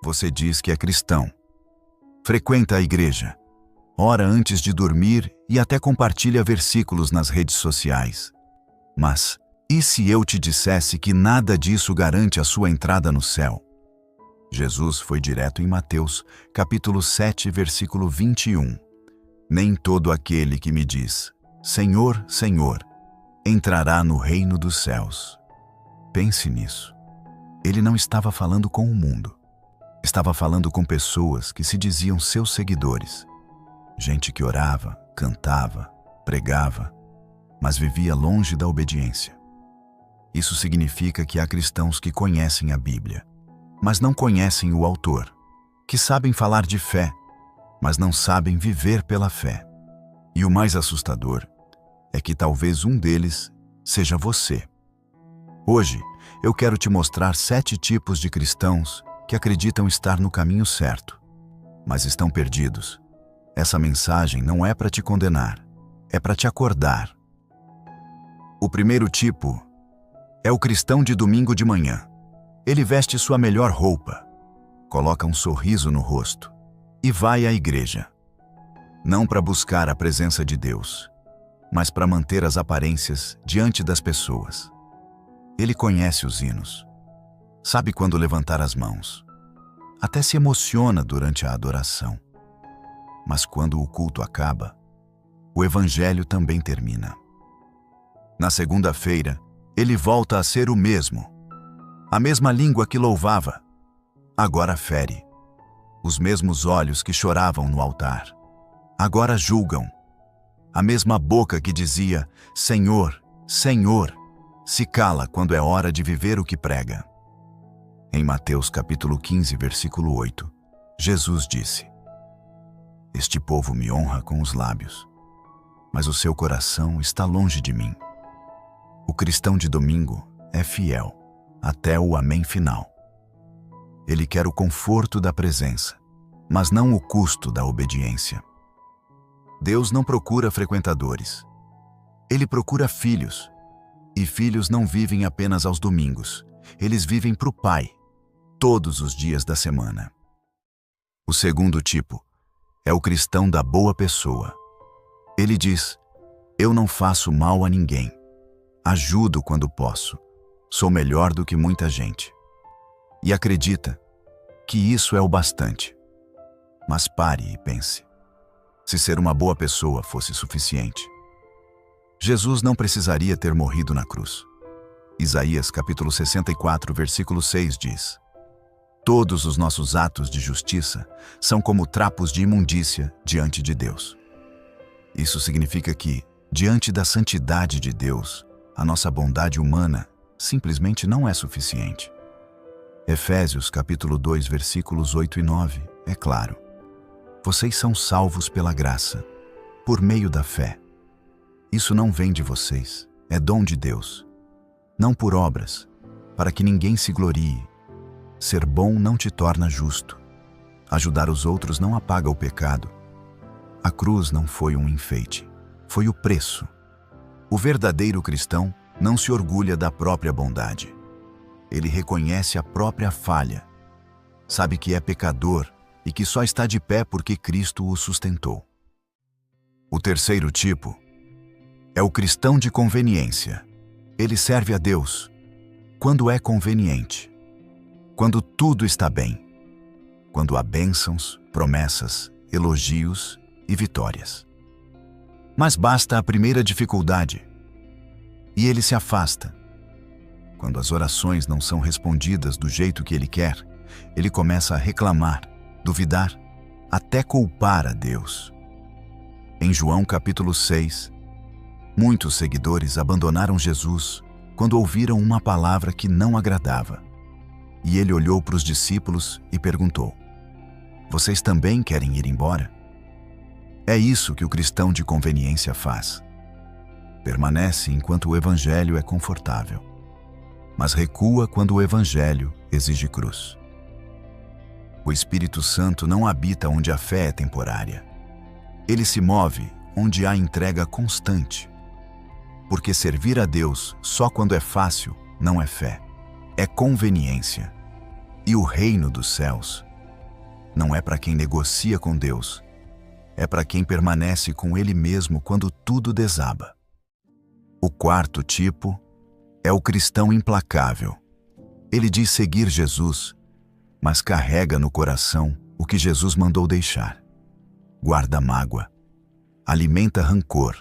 Você diz que é cristão. Frequenta a igreja. Ora antes de dormir e até compartilha versículos nas redes sociais. Mas, e se eu te dissesse que nada disso garante a sua entrada no céu? Jesus foi direto em Mateus, capítulo 7, versículo 21. Nem todo aquele que me diz, Senhor, Senhor, entrará no reino dos céus. Pense nisso. Ele não estava falando com o mundo. Estava falando com pessoas que se diziam seus seguidores. Gente que orava, cantava, pregava, mas vivia longe da obediência. Isso significa que há cristãos que conhecem a Bíblia, mas não conhecem o autor, que sabem falar de fé, mas não sabem viver pela fé. E o mais assustador é que talvez um deles seja você. Hoje, eu quero te mostrar 7 tipos de cristãos que acreditam estar no caminho certo, mas estão perdidos. Essa mensagem não é para te condenar, é para te acordar. O primeiro tipo é o cristão de domingo de manhã. Ele veste sua melhor roupa, coloca um sorriso no rosto e vai à igreja. Não para buscar a presença de Deus, mas para manter as aparências diante das pessoas. Ele conhece os hinos, sabe quando levantar as mãos, até se emociona durante a adoração. Mas quando o culto acaba, o evangelho também termina. Na segunda-feira, ele volta a ser o mesmo. A mesma língua que louvava, agora fere. Os mesmos olhos que choravam no altar, agora julgam. A mesma boca que dizia, Senhor, Senhor, se cala quando é hora de viver o que prega. Em Mateus capítulo 15, versículo 8, Jesus disse, Este povo me honra com os lábios, mas o seu coração está longe de mim. O cristão de domingo é fiel até o amém final. Ele quer o conforto da presença, mas não o custo da obediência. Deus não procura frequentadores. Ele procura filhos. E filhos não vivem apenas aos domingos. Eles vivem para o Pai, todos os dias da semana. O segundo tipo é o cristão da boa pessoa. Ele diz, eu não faço mal a ninguém. Ajudo quando posso. Sou melhor do que muita gente. E acredita que isso é o bastante. Mas pare e pense. Se ser uma boa pessoa fosse suficiente, Jesus não precisaria ter morrido na cruz. Isaías capítulo 64, versículo 6 diz, Todos os nossos atos de justiça são como trapos de imundícia diante de Deus. Isso significa que, diante da santidade de Deus, a nossa bondade humana simplesmente não é suficiente. Efésios capítulo 2, versículos 8 e 9, é claro. Vocês são salvos pela graça, por meio da fé. Isso não vem de vocês, é dom de Deus. Não por obras, para que ninguém se glorie. Ser bom não te torna justo. Ajudar os outros não apaga o pecado. A cruz não foi um enfeite, foi o preço. O verdadeiro cristão não se orgulha da própria bondade. Ele reconhece a própria falha. Sabe que é pecador e que só está de pé porque Cristo o sustentou. O terceiro tipo é o cristão de conveniência. Ele serve a Deus quando é conveniente, quando tudo está bem, quando há bênçãos, promessas, elogios e vitórias. Mas basta a primeira dificuldade e ele se afasta. Quando as orações não são respondidas do jeito que ele quer, ele começa a reclamar, duvidar, até culpar a Deus. Em João capítulo 6, muitos seguidores abandonaram Jesus quando ouviram uma palavra que não agradava. E ele olhou para os discípulos e perguntou, Vocês também querem ir embora? É isso que o cristão de conveniência faz. Permanece enquanto o evangelho é confortável, mas recua quando o evangelho exige cruz. O Espírito Santo não habita onde a fé é temporária. Ele se move onde há entrega constante. Porque servir a Deus só quando é fácil não é fé, é conveniência. E o reino dos céus não é para quem negocia com Deus, é para quem permanece com Ele mesmo quando tudo desaba. O quarto tipo é o cristão implacável. Ele diz seguir Jesus, mas carrega no coração o que Jesus mandou deixar. Guarda mágoa, alimenta rancor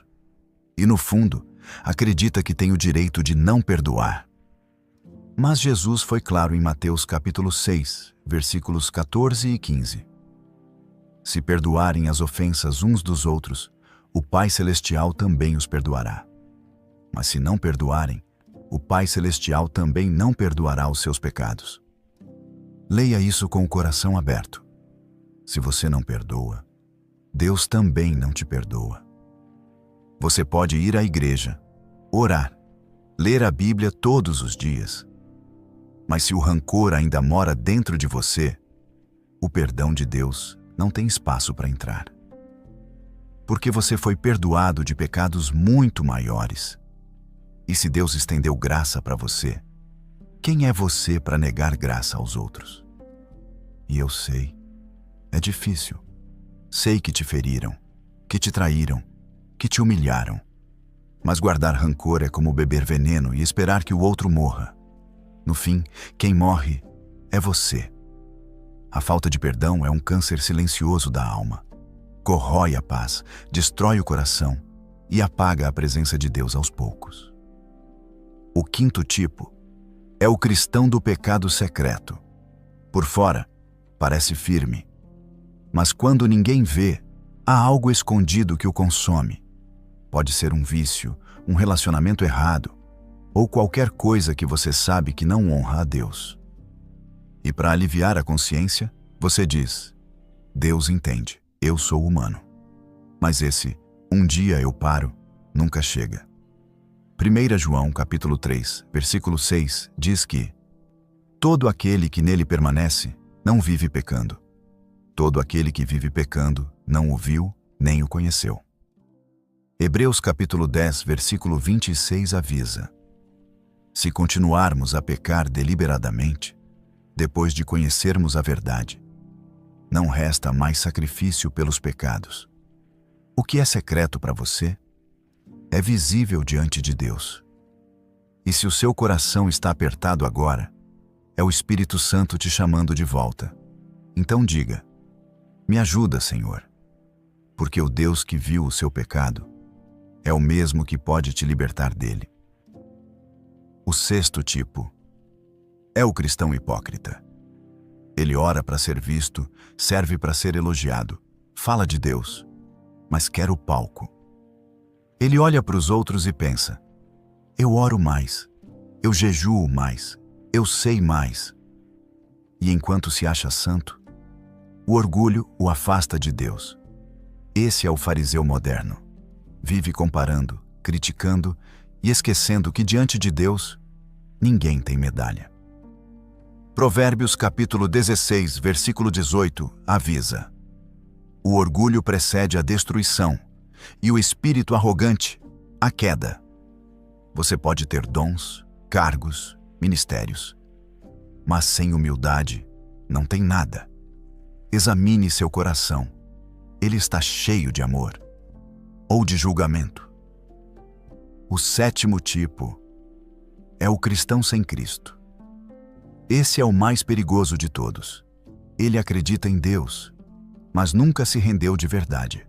e, no fundo, acredita que tem o direito de não perdoar. Mas Jesus foi claro em Mateus capítulo 6, versículos 14 e 15. Se perdoarem as ofensas uns dos outros, o Pai Celestial também os perdoará. Mas se não perdoarem, o Pai Celestial também não perdoará os seus pecados. Leia isso com o coração aberto. Se você não perdoa, Deus também não te perdoa. Você pode ir à igreja, orar, ler a Bíblia todos os dias. Mas se o rancor ainda mora dentro de você, o perdão de Deus não tem espaço para entrar. Porque você foi perdoado de pecados muito maiores. E se Deus estendeu graça para você, quem é você para negar graça aos outros? E eu sei, é difícil. Sei que te feriram, que te traíram, que te humilharam. Mas guardar rancor é como beber veneno e esperar que o outro morra. No fim, quem morre é você. A falta de perdão é um câncer silencioso da alma. Corrói a paz, destrói o coração e apaga a presença de Deus aos poucos. O quinto tipo é o cristão do pecado secreto. Por fora, parece firme. Mas quando ninguém vê, há algo escondido que o consome. Pode ser um vício, um relacionamento errado, ou qualquer coisa que você sabe que não honra a Deus. E para aliviar a consciência, você diz: Deus entende, eu sou humano. Mas esse "um dia eu paro" nunca chega. 1 João capítulo 3, versículo 6 diz que todo aquele que nele permanece não vive pecando. Todo aquele que vive pecando não o viu nem o conheceu. Hebreus capítulo 10, versículo 26 avisa: se continuarmos a pecar deliberadamente, depois de conhecermos a verdade, não resta mais sacrifício pelos pecados. O que é secreto para você é visível diante de Deus. E se o seu coração está apertado agora, é o Espírito Santo te chamando de volta. Então diga: me ajuda, Senhor, porque o Deus que viu o seu pecado é o mesmo que pode te libertar dele. O sexto tipo é o cristão hipócrita. Ele ora para ser visto, serve para ser elogiado, fala de Deus, mas quer o palco. Ele olha para os outros e pensa: eu oro mais, eu jejuo mais, eu sei mais. E enquanto se acha santo, o orgulho o afasta de Deus. Esse é o fariseu moderno. Vive comparando, criticando e esquecendo que diante de Deus, ninguém tem medalha. Provérbios capítulo 16, versículo 18, avisa: o orgulho precede a destruição, e o espírito arrogante, a queda. Você pode ter dons, cargos, ministérios, mas sem humildade não tem nada. Examine seu coração. Ele está cheio de amor ou de julgamento? O sétimo tipo é o cristão sem Cristo. Esse é o mais perigoso de todos. Ele acredita em Deus, mas nunca se rendeu de verdade.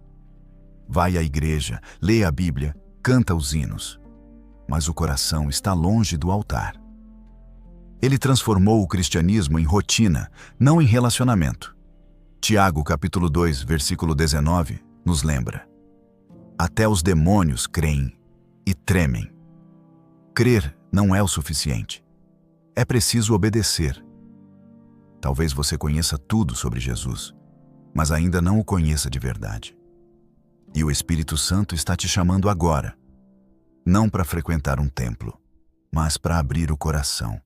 Vai à igreja, lê a Bíblia, canta os hinos, mas o coração está longe do altar. Ele transformou o cristianismo em rotina, não em relacionamento. Tiago capítulo 2, versículo 19, nos lembra: até os demônios creem e tremem. Crer não é o suficiente. É preciso obedecer. Talvez você conheça tudo sobre Jesus, mas ainda não o conheça de verdade. E o Espírito Santo está te chamando agora, não para frequentar um templo, mas para abrir o coração.